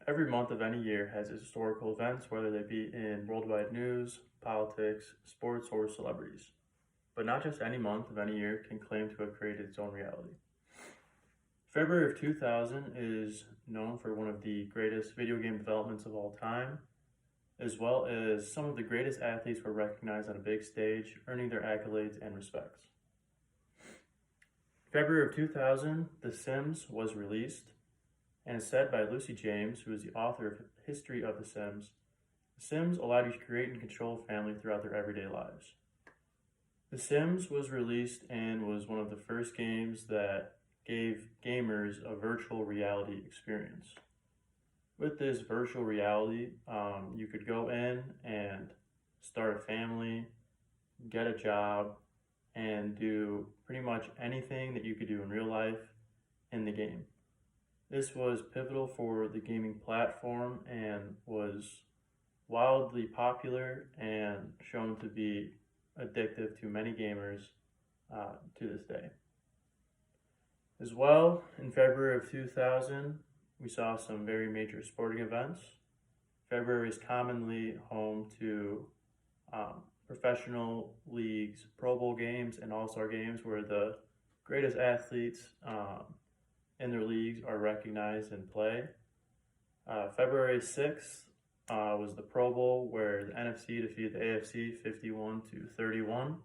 Every month of any year has its historical events, whether they be in worldwide news, politics, sports, or celebrities. But not just any month of any year can claim to have created its own reality. February of 2000 is known for one of the greatest video game developments of all time, as well as some of the greatest athletes were recognized on a big stage, earning their accolades and respects. February of 2000, The Sims was released, and is said by Lucy James, who is the author of History of The Sims. The Sims allowed you to create and control a family throughout their everyday lives. The Sims was released and was one of the first games that gave gamers a virtual reality experience. With this virtual reality, you could go in and start a family, get a job, and do pretty much anything that you could do in real life in the game. This was pivotal for the gaming platform and was wildly popular and shown to be addictive to many gamers to this day. As well, in February of 2000, we saw some very major sporting events. February is commonly home to professional leagues, Pro Bowl games, and All-Star games where the greatest athletes in their leagues are recognized and play. February 6th was the Pro Bowl where the NFC defeated the AFC 51-31.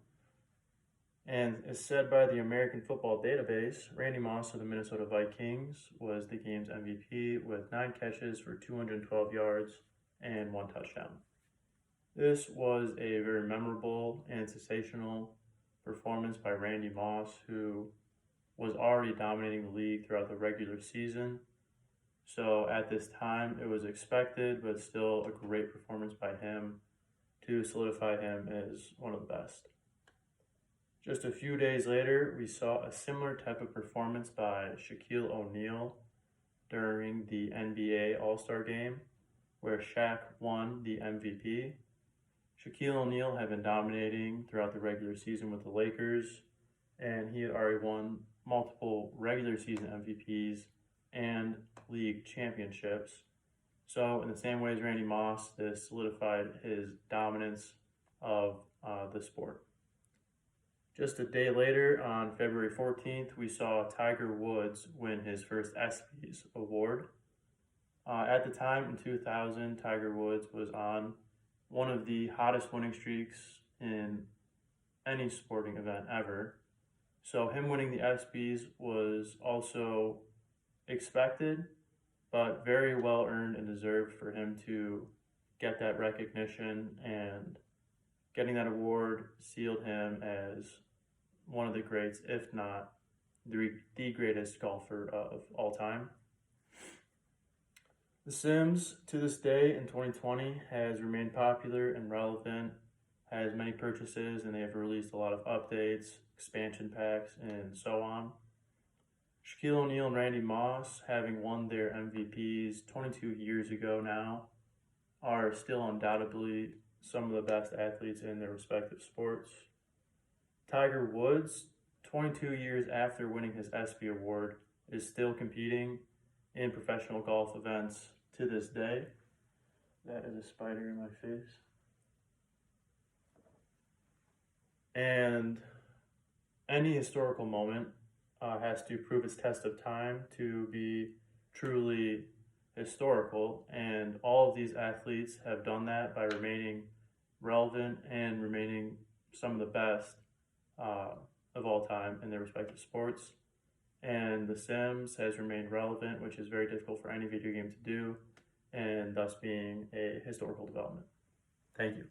And as said by the American Football Database, Randy Moss of the Minnesota Vikings was the game's MVP with 9 catches for 212 yards and 1 touchdown. This was a very memorable and sensational performance by Randy Moss, who was already dominating the league throughout the regular season. So at this time, it was expected, but still a great performance by him to solidify him as one of the best. Just a few days later, we saw a similar type of performance by Shaquille O'Neal during the NBA All-Star Game, where Shaq won the MVP. Shaquille O'Neal had been dominating throughout the regular season with the Lakers, and he had already won multiple regular season MVPs and league championships. So in the same way as Randy Moss, this solidified his dominance of the sport. Just a day later, on February 14th, we saw Tiger Woods win his first ESPYs award. At the time, in 2000, Tiger Woods was on one of the hottest winning streaks in any sporting event ever. So him winning the ESPYs was also expected, but very well earned and deserved for him to get that recognition, and getting that award sealed him as one of the greats, if not the greatest golfer of all time. The Sims, to this day in 2020, has remained popular and relevant, has many purchases, and they have released a lot of updates, expansion packs, and so on. Shaquille O'Neal and Randy Moss, having won their MVPs 22 years ago now, are still undoubtedly some of the best athletes in their respective sports. Tiger Woods, 22 years after winning his ESPY award, is still competing in professional golf events to this day. That is a spider in my face. And any historical moment has to prove its test of time to be truly historical, and all of these athletes have done that by remaining relevant and remaining some of the best of all time in their respective sports. And The Sims has remained relevant, which is very difficult for any video game to do, and thus being a historical development. Thank you.